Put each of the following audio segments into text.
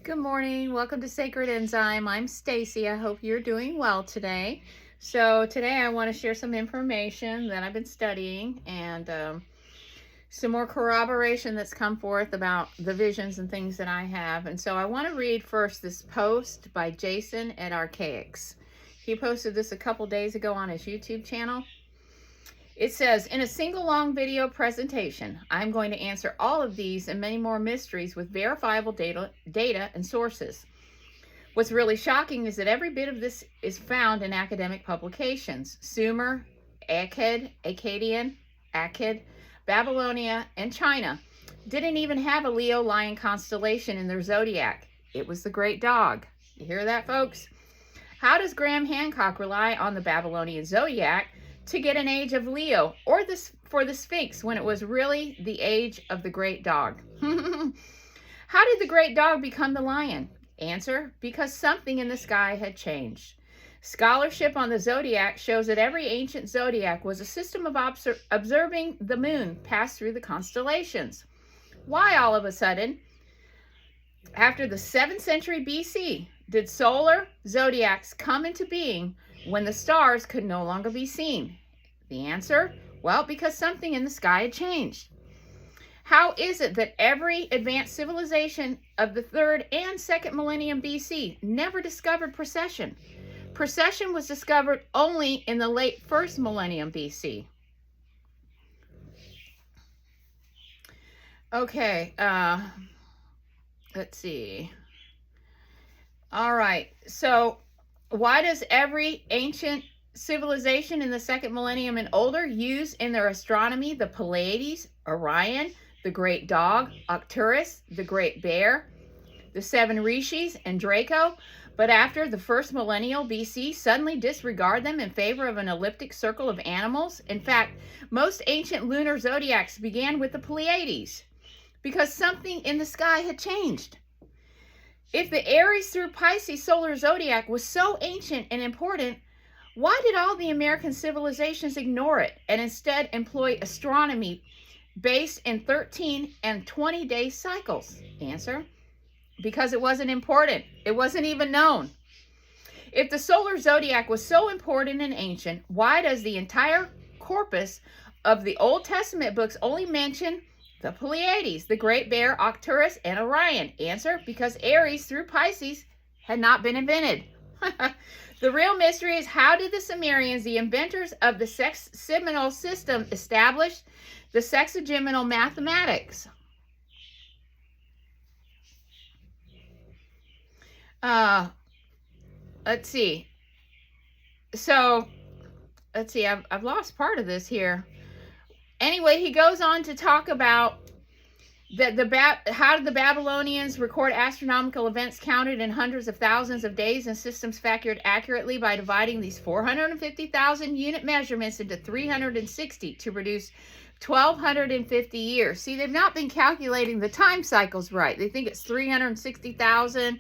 Good morning. Welcome to Sacred Enzyme. I'm Stacy. I hope you're doing well today. So today I want to share some information that I've been studying and some more corroboration that's come forth about the visions and things that I have. And so I want to read first this post by Jason at Archaix. He posted this a couple days ago on his YouTube channel. It says, in a single long video presentation, I'm going to answer all of these and many more mysteries with verifiable data and sources. What's really shocking is that every bit of this is found in academic publications. Sumer, Akkadian, Babylonia, and China didn't even have a Leo lion constellation in their zodiac. It was the Great Dog. You hear that, folks? How does Graham Hancock rely on the Babylonian zodiac to get an age of Leo, or for the Sphinx when it was really the age of the Great Dog? How did the Great Dog become the lion? Answer, because something in the sky had changed. Scholarship on the zodiac shows that every ancient zodiac was a system of observing the moon pass through the constellations. Why all of a sudden, after the 7th century BC, did solar zodiacs come into being when the stars could no longer be seen? The answer, well, because something in the sky had changed. How is it that every advanced civilization of the 3rd and 2nd millennium BC never discovered precession? Precession was discovered only in the late 1st millennium BC. Okay, let's see. All right, so why does every ancient civilization in the 2nd millennium and older use in their astronomy the Pleiades, Orion, the Great Dog, Arcturus, the Great Bear, the 7 Rishis, and Draco, but after the 1st millennial BC suddenly disregard them in favor of an elliptic circle of animals? In fact, most ancient lunar zodiacs began with the Pleiades because something in the sky had changed. If the Aries through Pisces solar zodiac was so ancient and important, why did all the American civilizations ignore it and instead employ astronomy based in 13 and 20-day cycles? Answer, because it wasn't important. It wasn't even known. If the solar zodiac was so important and ancient, why does the entire corpus of the Old Testament books only mention the Pleiades, the Great Bear, Arcturus, and Orion? Answer, because Aries through Pisces had not been invented. The real mystery is, how did the Sumerians, the inventors of the sexageminal system, establish the sexageminal mathematics? Let's see. So, let's see. I've lost part of this here. Anyway, he goes on to talk about how did the Babylonians record astronomical events counted in hundreds of thousands of days and systems factored accurately by dividing these 450,000 unit measurements into 360 to produce 1,250 years. See, they've not been calculating the time cycles right. They think it's 360,000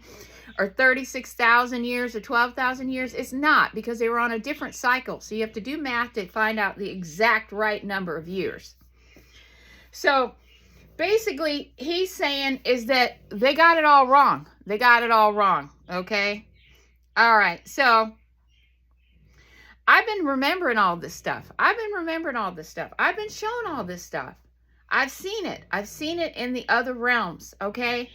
or 36,000 years or 12,000 years. It's not, because they were on a different cycle. So you have to do math to find out the exact right number of years. So basically, he's saying is that they got it all wrong. They got it all wrong, okay? All right, so I've been remembering all this stuff. I've been shown all this stuff. I've seen it. I've seen it in the other realms, okay?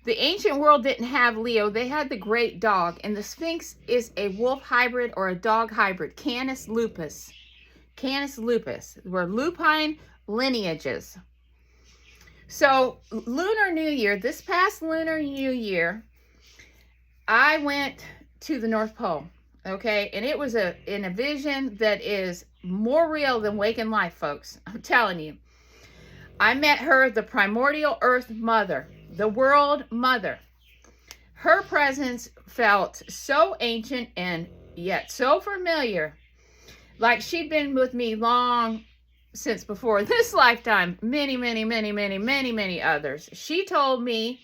The ancient world didn't have Leo. They had the Great Dog, and the Sphinx is a wolf hybrid or a dog hybrid, Canis lupus. Canis lupus. We're lupine lineages. So, Lunar New Year, this past Lunar New Year, I went to the North Pole, okay? And it was in a vision that is more real than waking life, folks. I'm telling you. I met her, the Primordial Earth Mother, the World Mother. Her presence felt so ancient and yet so familiar, like she'd been with me long since before this lifetime, many others. She told me,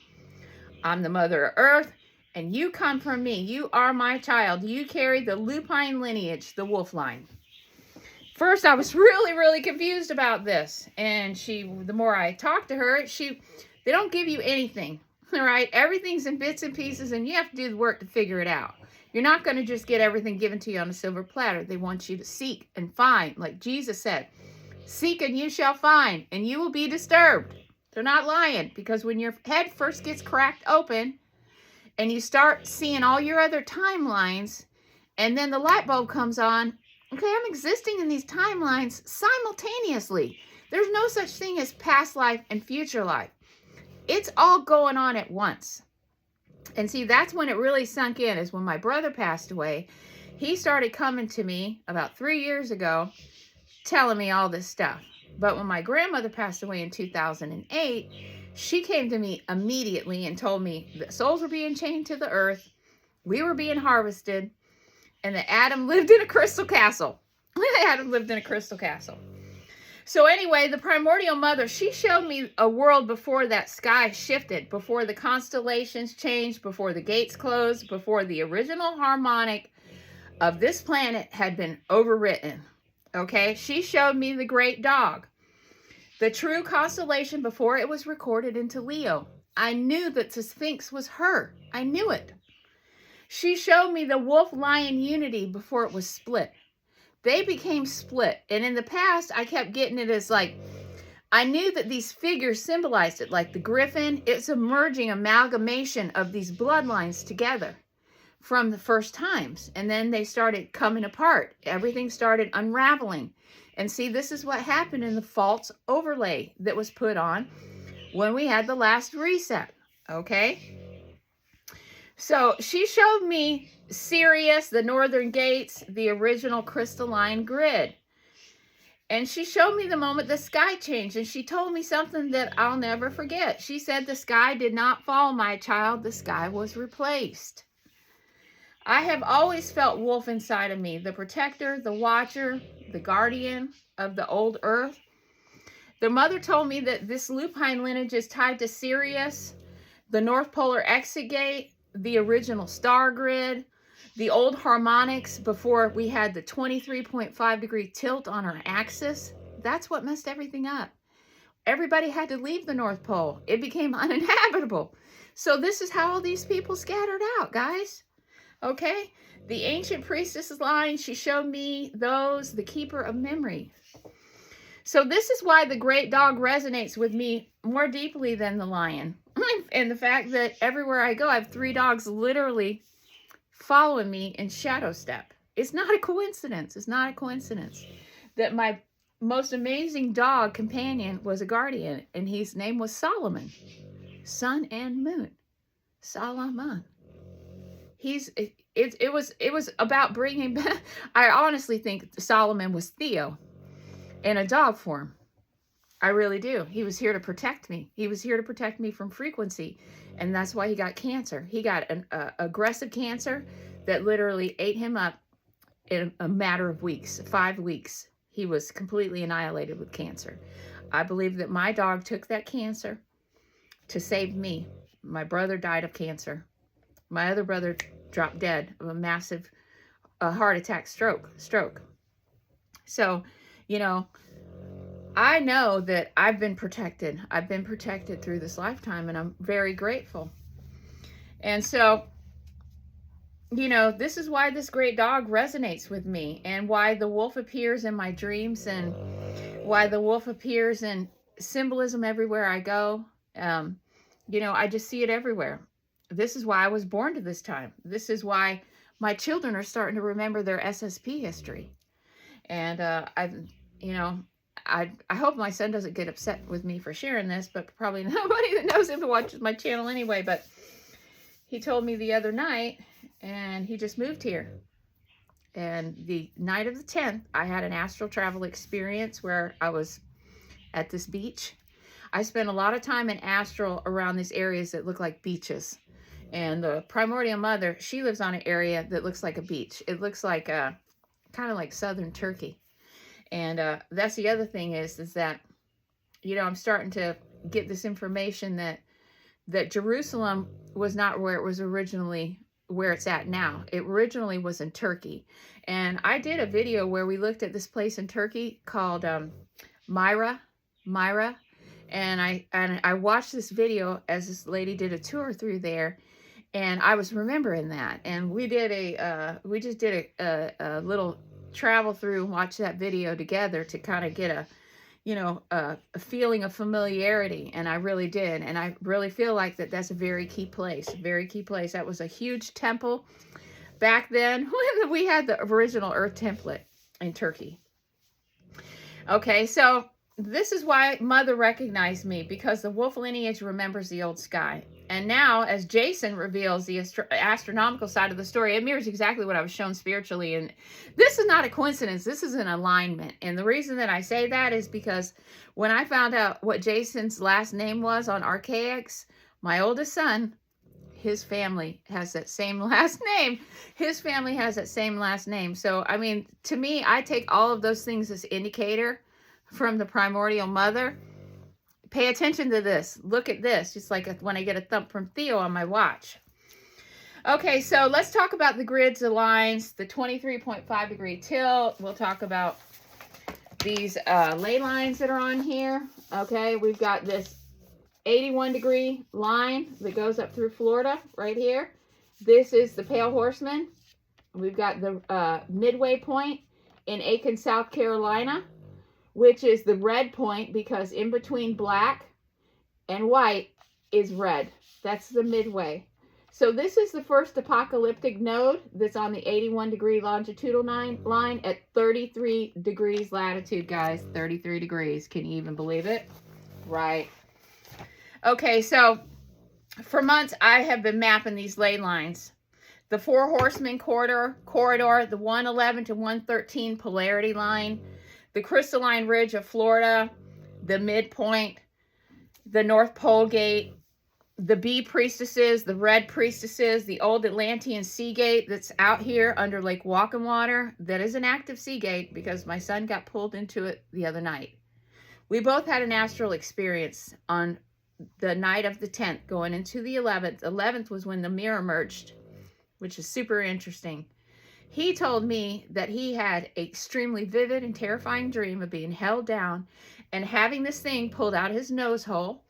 I'm the Mother of Earth, and you come from me. You are my child. You carry the lupine lineage, the wolf line. First, I was really confused about this. And the more I talked to her, they don't give you anything All right, everything's in bits and pieces, and you have to do the work to figure it out. You're not going to just get everything given to you on a silver platter. They want you to seek and find, like Jesus said, seek and you shall find, and you will be disturbed. They're not lying, because when your head first gets cracked open and you start seeing all your other timelines, and then the light bulb comes on, okay, I'm existing in these timelines simultaneously. There's no such thing as past life and future life. It's all going on at once. And see, that's when it really sunk in, is when my brother passed away. He started coming to me about 3 years ago, telling me all this stuff. But when my grandmother passed away in 2008, she came to me immediately and told me that souls were being chained to the earth, we were being harvested, and that Adam lived in a crystal castle. Adam lived in a crystal castle. So anyway, the Primordial Mother, she showed me a world before that sky shifted, before the constellations changed, before the gates closed, before the original harmonic of this planet had been overwritten. Okay, she showed me the great dog, the true constellation before it was recorded into Leo. I knew that the Sphinx was her. I knew it. She showed me the wolf-lion unity before it was split. They became split. And in the past, I kept getting it as like, I knew that these figures symbolized it, like the griffin. It's a merging amalgamation of these bloodlines together from the first times. And then they started coming apart. Everything started unraveling. And see, this is what happened in the false overlay that was put on when we had the last reset. Okay? So she showed me Sirius, the northern gates, the original crystalline grid. And she showed me the moment the sky changed. And she told me something that I'll never forget. She said, the sky did not fall, my child. The sky was replaced. I have always felt wolf inside of me. The protector, the watcher, the guardian of the old earth. The mother told me that this lupine lineage is tied to Sirius, the North Polar exit gate, the original star grid, the old harmonics before we had the 23.5 degree tilt on our axis. That's what messed everything up. Everybody had to leave the North Pole. It became uninhabitable. So this is how all these people scattered out, guys. Okay? The ancient priestess line, she showed me those, the keeper of memory. So this is why the great dog resonates with me more deeply than the lion. And the fact that everywhere I go, I have 3 dogs literally following me in shadow step. It's not a coincidence. It's not a coincidence that my most amazing dog companion was a guardian, and his name was Solomon. Sun and moon. Solomon. It was about bringing back. I honestly think Solomon was Theo in a dog form. I really do. He was here to protect me. He was here to protect me from frequency. And that's why he got cancer. He got an aggressive cancer that literally ate him up in a matter of weeks, 5 weeks. He was completely annihilated with cancer. I believe that my dog took that cancer to save me. My brother died of cancer. My other brother dropped dead of a massive heart attack stroke. So, you know, I know that I've been protected. I've been protected through this lifetime, and I'm very grateful. And so, you know, this is why this great dog resonates with me, and why the wolf appears in my dreams, and why the wolf appears in symbolism everywhere I go. You know, I just see it everywhere. This is why I was born to this time. This is why my children are starting to remember their SSP history. And I hope my son doesn't get upset with me for sharing this, but probably nobody that knows him watches my channel anyway. But he told me the other night, and he just moved here. And the night of the 10th, I had an astral travel experience where I was at this beach. I spent a lot of time in astral around these areas that look like beaches. And the Primordial Mother, she lives on an area that looks like a beach. It looks like kind of like southern Turkey. And that's the other thing is that, you know, I'm starting to get this information that Jerusalem was not where it was originally, where it's at now. It originally was in Turkey. And I did a video where we looked at this place in Turkey called Myra. And I watched this video as this lady did a tour through there, and I was remembering that. And we just did a little travel through and watch that video together to kind of get a feeling of familiarity. And I really did. And I really feel like that's a very key place, That was a huge temple back then when we had the original Earth template in Turkey. Okay, so this is why Mother recognized me, because the wolf lineage remembers the old sky. And now, as Jason reveals the astronomical side of the story, it mirrors exactly what I was shown spiritually. And this is not a coincidence. This is an alignment. And the reason that I say that is because when I found out what Jason's last name was on Archaix, my oldest son, his family has that same last name. His family has that same last name. So, I mean, to me, I take all of those things as indicator from the Primordial Mother. Pay attention to this. Look at this. Just like when I get a thump from Theo on my watch. Okay, so let's talk about the grids, the lines, the 23.5 degree tilt. We'll talk about these ley lines that are on here. Okay, we've got this 81 degree line that goes up through Florida right here. This is the Pale Horseman. We've got the midway point in Aiken, South Carolina, which is the red point, because in between black and white is red. That's the midway. So this is the first apocalyptic node that's on the 81 degree longitudinal line at 33 degrees latitude, guys. 33 degrees. Can you even believe it? Right. Okay, so for months I have been mapping these ley lines. The Four Horsemen corridor, the 111 to 113 polarity line, the crystalline ridge of Florida, the midpoint, the North Pole Gate, the bee priestesses, the red priestesses, the old Atlantean sea gate that's out here under Lake Walkenwater. That is an active sea gate because my son got pulled into it the other night. We both had an astral experience on the night of the 10th going into the 11th. 11th was when the mirror merged, which is super interesting. He told me that he had an extremely vivid and terrifying dream of being held down and having this thing pulled out his nose hole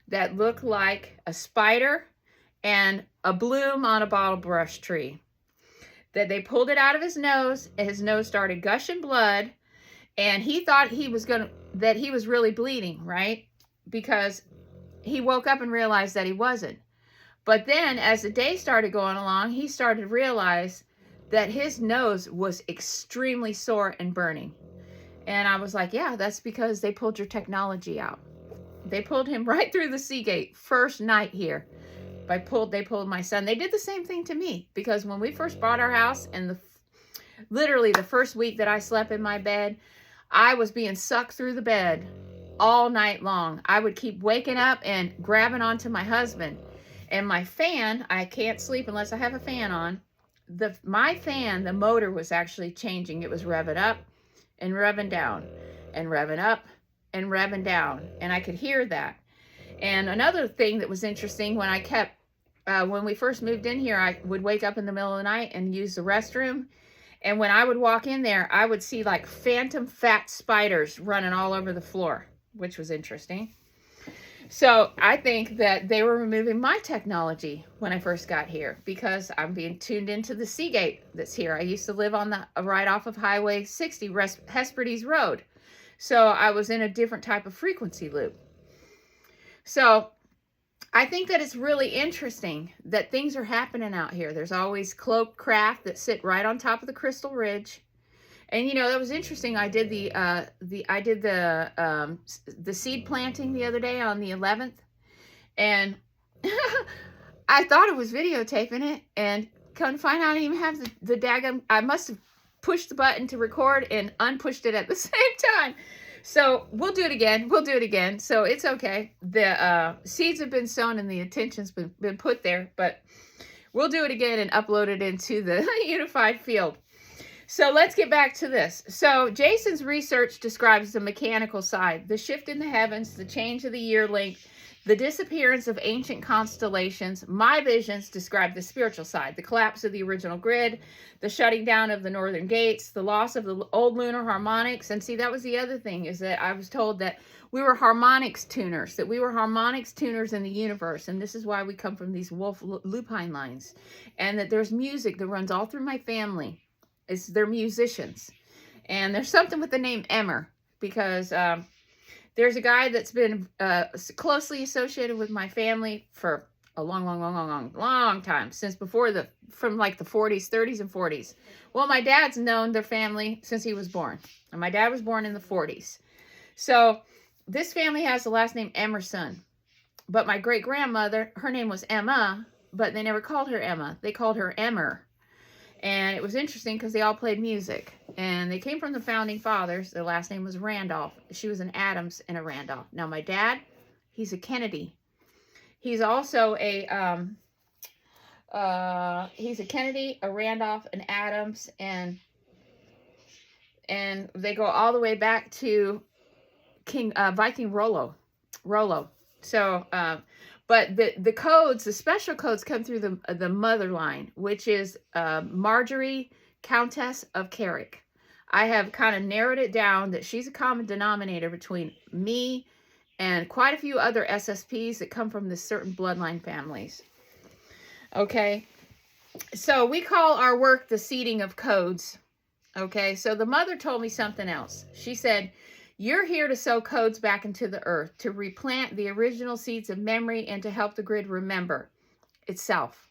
that looked like a spider and a bloom on a bottle brush tree. That they pulled it out of his nose, and his nose started gushing blood, and he thought that he was really bleeding, right? Because he woke up and realized that he wasn't. But then as the day started going along, he started to realize that his nose was extremely sore and burning. And I was like, yeah, that's because they pulled your technology out. They pulled him right through the sea gate first night here. They pulled my son. They did the same thing to me, because when we first bought our house, and literally the first week that I slept in my bed, I was being sucked through the bed all night long. I would keep waking up and grabbing onto my husband. And my fan, I can't sleep unless I have a fan on. My fan, the motor was actually changing. It was revving up and revving down and revving up and revving down. And I could hear that. And another thing that was interesting, when we first moved in here, I would wake up in the middle of the night and use the restroom. And when I would walk in there, I would see like phantom fat spiders running all over the floor, which was interesting. So I think that they were removing my technology when I first got here, because I'm being tuned into the Seagate that's here. I used to live on right off of Highway 60, Hesperides Road. So I was in a different type of frequency loop. So I think that it's really interesting that things are happening out here. There's always cloaked craft that sit right on top of the Crystal Ridge. And you know, that was interesting. I did the seed planting the other day on the 11th, and I thought it was videotaping it, and come to find out I didn't even have the daggum. I must have pushed the button to record and unpushed it at the same time. So we'll do it again. So it's okay. The seeds have been sown and the intention's been put there, but we'll do it again and upload it into the unified field. So let's get back to this. So Jason's research describes the mechanical side, the shift in the heavens, the change of the year length, The disappearance of ancient constellations. My visions describe the spiritual side, the collapse of the original grid, the shutting down of the northern gates, the loss of the old lunar harmonics. And see, that was the other thing, is that I was told that we were harmonics tuners, that we were harmonics tuners in the universe. And this is why we come from these wolf lupine lines. And that there's music that runs all through my family. They're musicians. And there's something with the name Emmer, because there's a guy that's been closely associated with my family for a long time, since from like the 40s, 30s and 40s. Well, my dad's known their family since he was born. And my dad was born in the 40s. So this family has the last name Emerson. But my great-grandmother, her name was Emma, but they never called her Emma. They called her Emmer. And it was interesting because they all played music. And they came from the founding fathers. Their last name was Randolph. She was an Adams and a Randolph. Now, my dad, he's a Kennedy. He's also a Kennedy, a Randolph, an Adams, and they go all the way back to Viking Rollo. So, but the codes, the special codes, come through the mother line, which is Marjorie, Countess of Carrick. I have kind of narrowed it down that she's a common denominator between me and quite a few other SSPs that come from this certain bloodline families. Okay, so we call our work the seeding of codes. Okay, so the mother told me something else. She said, you're here to sow codes back into the earth, to replant the original seeds of memory and to help the grid remember itself.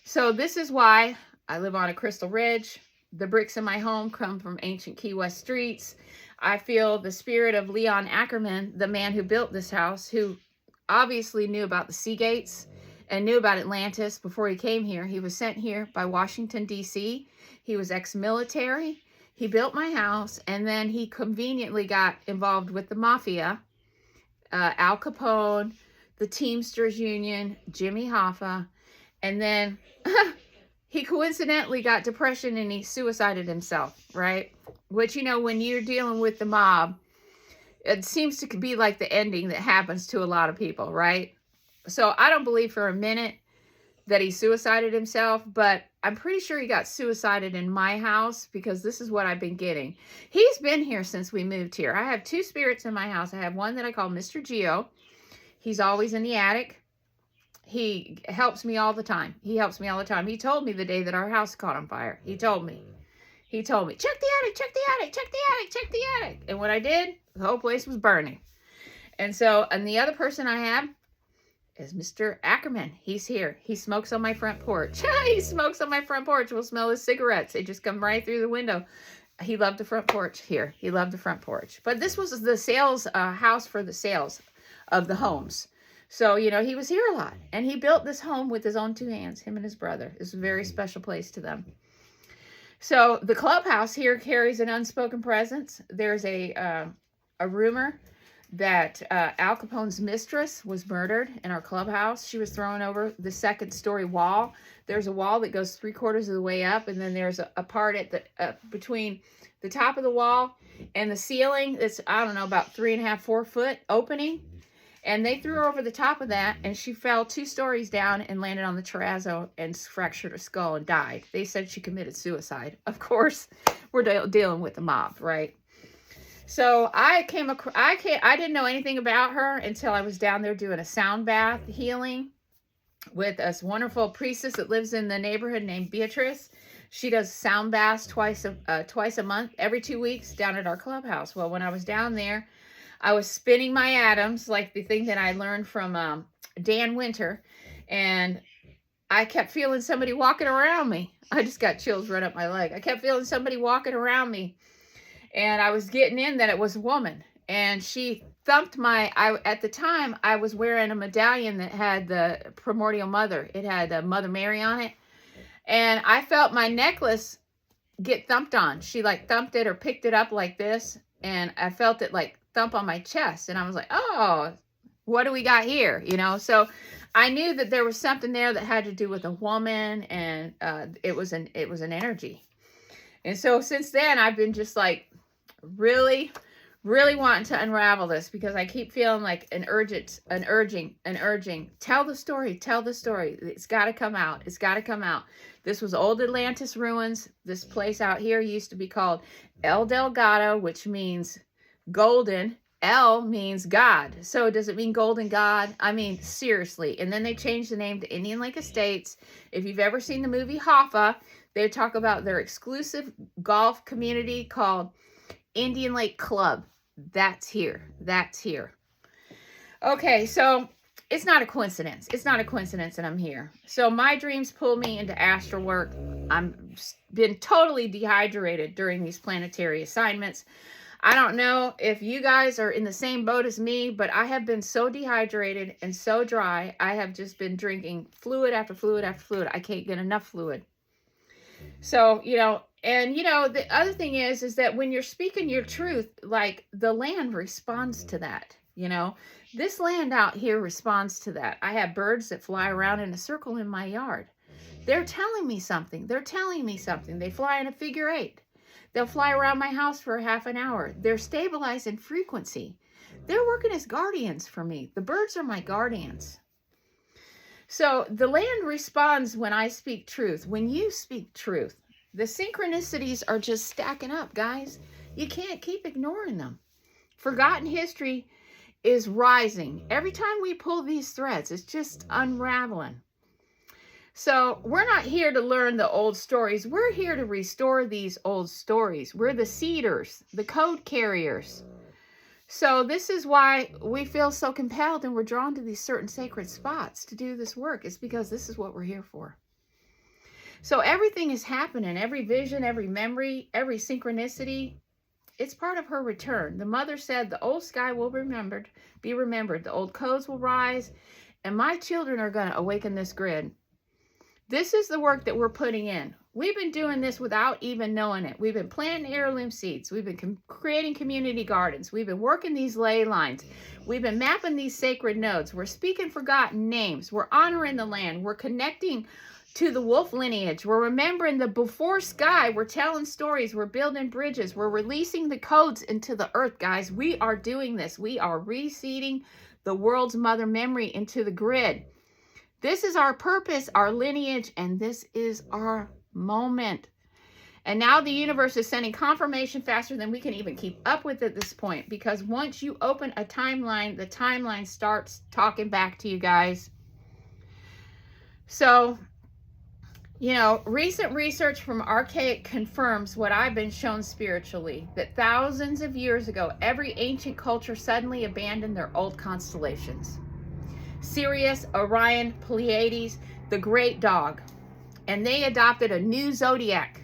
So this is why I live on a crystal ridge. The bricks in my home come from ancient Key West streets. I feel the spirit of Leon Ackerman, the man who built this house, who obviously knew about the sea gates and knew about Atlantis before he came here. He was sent here by Washington, D.C. He was ex-military. He built my house, and then he conveniently got involved with the mafia, Al Capone, the Teamsters Union, Jimmy Hoffa, and then he coincidentally got depression and he suicided himself, right? Which, you know, when you're dealing with the mob, it seems to be like the ending that happens to a lot of people, right? So I don't believe for a minute that he suicided himself, but I'm pretty sure he got suicided in my house, because this is what I've been getting. He's been here since we moved here. I have two spirits in my house. I have one that I call Mr. Geo. He's always in the attic. He helps me all the time. He helps me all the time. He told me the day that our house caught on fire. He told me, check the attic, check the attic, check the attic, check the attic. And when I did, the whole place was burning. And so, and the other person I have is Mr. Ackerman. He's here. He smokes on my front porch. He smokes on my front porch. We'll smell his cigarettes. They just come right through the window. He loved the front porch here. He loved the front porch. But this was the sales house for the sales of the homes. So, you know, he was here a lot. And he built this home with his own two hands, him and his brother. It's a very special place to them. So the clubhouse here carries an unspoken presence. There's a rumor that Al Capone's mistress was murdered in our clubhouse. She was thrown over the second-story wall. There's a wall that goes 3/4 of the way up, and then there's a part at the between the top of the wall and the ceiling that's, I don't know, about 3.5, 4 foot opening. And they threw her over the top of that, and she fell 2 stories down and landed on the terrazzo and fractured her skull and died. They said she committed suicide. Of course, we're dealing with the mob, right? So I didn't know anything about her until I was down there doing a sound bath healing with a wonderful priestess that lives in the neighborhood named Beatrice. She does sound baths twice a month, every 2 weeks, down at our clubhouse. Well, when I was down there, I was spinning my atoms, like the thing that I learned from Dan Winter, and I kept feeling somebody walking around me. I just got chills right up my leg. I kept feeling somebody walking around me, and I was getting in that it was a woman, and she thumped at the time, I was wearing a medallion that had the Primordial Mother. It had Mother Mary on it, and I felt my necklace get thumped on. She like thumped it or picked it up like this, and I felt it like thump on my chest, and I was like, oh, what do we got here? You know, so I knew that there was something there that had to do with a woman, and it was an energy. And so since then, I've been just like really, really wanting to unravel this because I keep feeling like an urging. Tell the story. It's got to come out. It's got to come out. This was old Atlantis ruins. This place out here used to be called El Delgado, which means golden. El means God. So does it mean golden God? I mean, seriously. And then they changed the name to Indian Lake Estates. If you've ever seen the movie Hoffa, they talk about their exclusive golf community called Indian Lake Club. That's here. Okay, so it's not a coincidence. It's not a coincidence that I'm here. So my dreams pull me into astral work. I'm been totally dehydrated during these planetary assignments. I don't know if you guys are in the same boat as me, but I have been so dehydrated and so dry. I have just been drinking fluid after fluid after fluid. I can't get enough fluid. So, and the other thing is that when you're speaking your truth, like the land responds to that, this land out here responds to that. I have birds that fly around in a circle in my yard. They're telling me something. They fly in a figure 8. They'll fly around my house for half an hour. They're stabilized in frequency. They're working as guardians for me. The birds are my guardians. So the land responds when I speak truth. When you speak truth, the synchronicities are just stacking up, guys. You can't keep ignoring them. Forgotten history is rising. Every time we pull these threads, it's just unraveling. So we're not here to learn the old stories. We're here to restore these old stories. We're the seeders, the code carriers. So this is why we feel so compelled and we're drawn to these certain sacred spots to do this work. It's because this is what we're here for. So everything is happening. Every vision, every memory, every synchronicity, it's part of her return. The mother said the old sky will be remembered. The old codes will rise, and my children are going to awaken this grid. This is the work that we're putting in. We've been doing this without even knowing it. We've been planting heirloom seeds. We've been creating community gardens. We've been working these ley lines. We've been mapping these sacred nodes. We're speaking forgotten names. We're honoring the land. We're connecting to the wolf lineage. We're remembering the before sky. We're telling stories. We're building bridges. We're releasing the codes into the earth, guys. We are doing this. We are reseeding the world's mother memory into the grid. This is our purpose, our lineage, and this is our moment. And now the universe is sending confirmation faster than we can even keep up with at this point, because once you open a timeline, the timeline starts talking back to you guys. So, recent research from Archaix confirms what I've been shown spiritually, that thousands of years ago, every ancient culture suddenly abandoned their old constellations. Sirius, Orion, Pleiades, the great dog. And they adopted a new zodiac.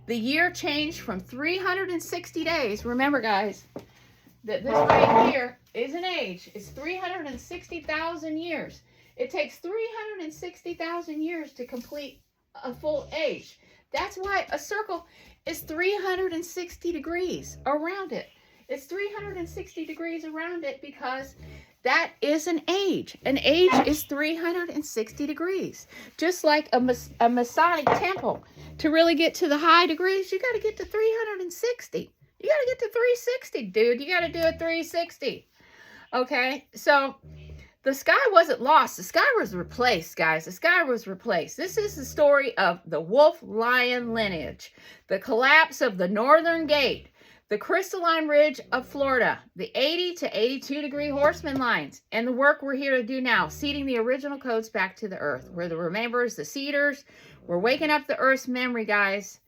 The year changed from 360 days. Remember, guys, that this right here is an age. It's 360,000 years. It takes 360,000 years to complete a full age. That's why a circle is 360 degrees around it. It's 360 degrees around it because that is an age. An age is 360 degrees. Just like a Masonic temple. To really get to the high degrees, you got to get to 360. You got to get to 360, dude. You got to do a 360. Okay? So the sky wasn't lost. The sky was replaced, guys. The sky was replaced. This is the story of the wolf-lion lineage. The collapse of the northern gate. The crystalline ridge of Florida, the 80 to 82 degree horseman lines, and the work we're here to do now, seeding the original codes back to the earth. We're the remembers, the seeders. We're waking up the earth's memory, guys.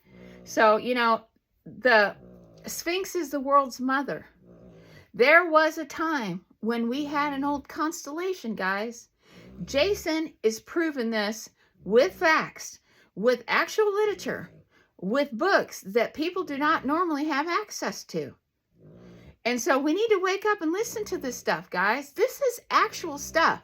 So, the Sphinx is the world's mother. There was a time when we had an old constellation, guys. Jason is proving this with facts, with actual literature, with books that people do not normally have access to. And so we need to wake up and listen to this stuff, guys. This is actual stuff.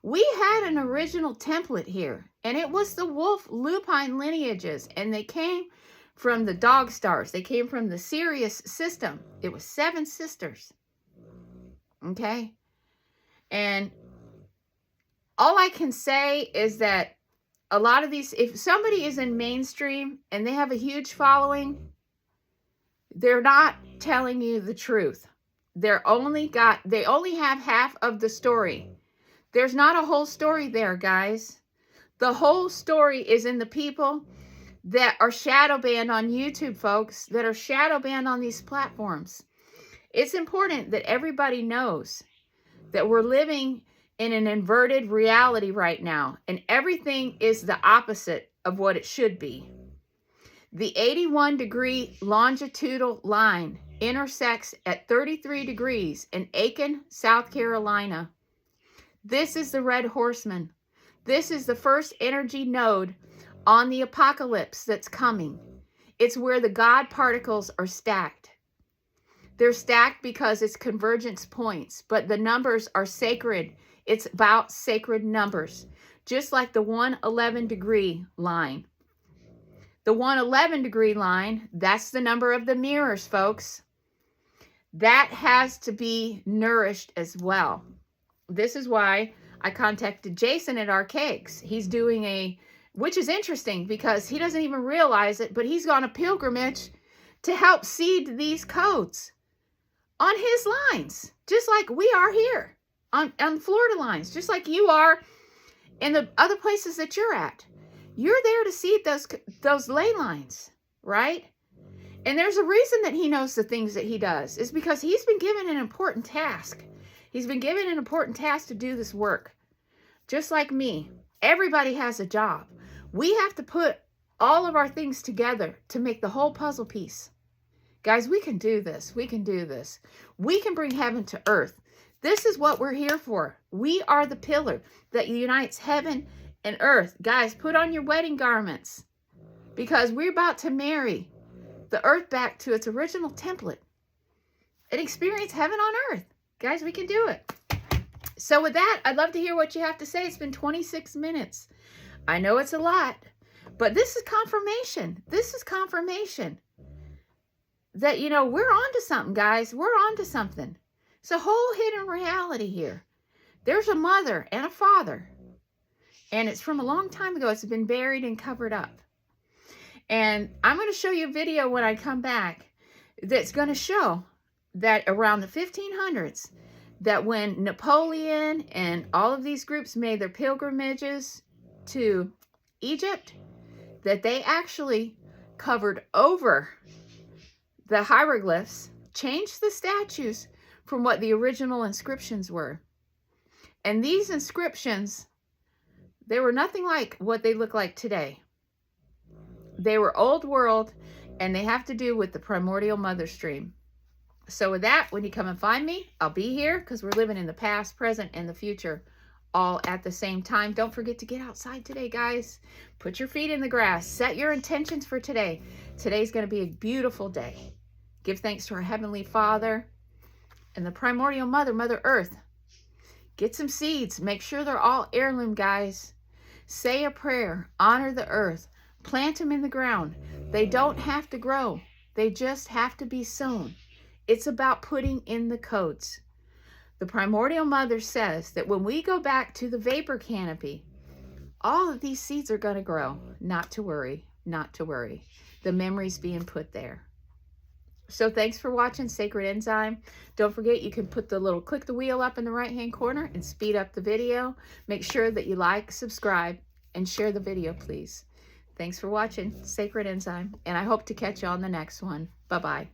We had an original template here, and it was the wolf lupine lineages, and they came from the dog stars. They came from the Sirius system. It was 7 sisters. Okay? And all I can say is that a lot of these, if somebody is in mainstream and they have a huge following, They're not telling you the truth. They only have half of the story. There's not a whole story there, guys. The whole story is in the people that are shadow banned on YouTube, folks, that are shadow banned on these platforms. It's important that everybody knows that we're living in an inverted reality right now, and everything is the opposite of what it should be. The 81-degree longitudinal line intersects at 33 degrees in Aiken, South Carolina. This is the Red Horseman. This is the first energy node on the apocalypse that's coming. It's where the God particles are stacked. They're stacked because it's convergence points, but the numbers are sacred. It's about sacred numbers, just like the 111-degree line. The 111-degree line, that's the number of the mirrors, folks. That has to be nourished as well. This is why I contacted Jason at Archaix. He's doing which is interesting because he doesn't even realize it, but he's on a pilgrimage to help seed these codes on his lines, just like we are here on Florida lines, just like you are in the other places that you're at. You're there to seed those ley lines, right? And there's a reason that he knows the things that he does. It's because he's been given an important task. He's been given an important task to do this work. Just like me. Everybody has a job. We have to put all of our things together to make the whole puzzle piece. Guys, we can do this. We can do this. We can bring heaven to earth. This is what we're here for. We are the pillar that unites heaven and earth. Guys, put on your wedding garments because we're about to marry the earth back to its original template and experience heaven on earth. Guys, we can do it. So with that, I'd love to hear what you have to say. It's been 26 minutes. I know it's a lot, but this is confirmation. This is confirmation that, you know, we're on to something, guys. We're on to something. It's a whole hidden reality here. There's a mother and a father, and it's from a long time ago. It's been buried and covered up. And I'm going to show you a video when I come back that's going to show that around the 1500s, that when Napoleon and all of these groups made their pilgrimages to Egypt, that they actually covered over the hieroglyphs, changed the statues from what the original inscriptions were. And these inscriptions, they were nothing like what they look like today. They were old world, and they have to do with the Primordial Mother stream. So with that, when you come and find me, I'll be here because we're living in the past, present, and the future all at the same time. Don't forget to get outside today, guys. Put your feet in the grass. Set your intentions for today. Today's going to be a beautiful day. Give thanks to our Heavenly Father and the Primordial Mother, Mother Earth. Get some seeds. Make sure they're all heirloom, guys. Say a prayer. Honor the earth. Plant them in the ground. They don't have to grow. They just have to be sown. It's about putting in the codes. The Primordial Mother says that when we go back to the vapor canopy, all of these seeds are going to grow. Not to worry. Not to worry. The memory's being put there. So thanks for watching Sacred Enzyme. Don't forget you can put the little click the wheel up in the right hand corner and speed up the video. Make sure that you like, subscribe, and share the video, please. Thanks for watching Sacred Enzyme, and I hope to catch you on the next one. Bye-bye.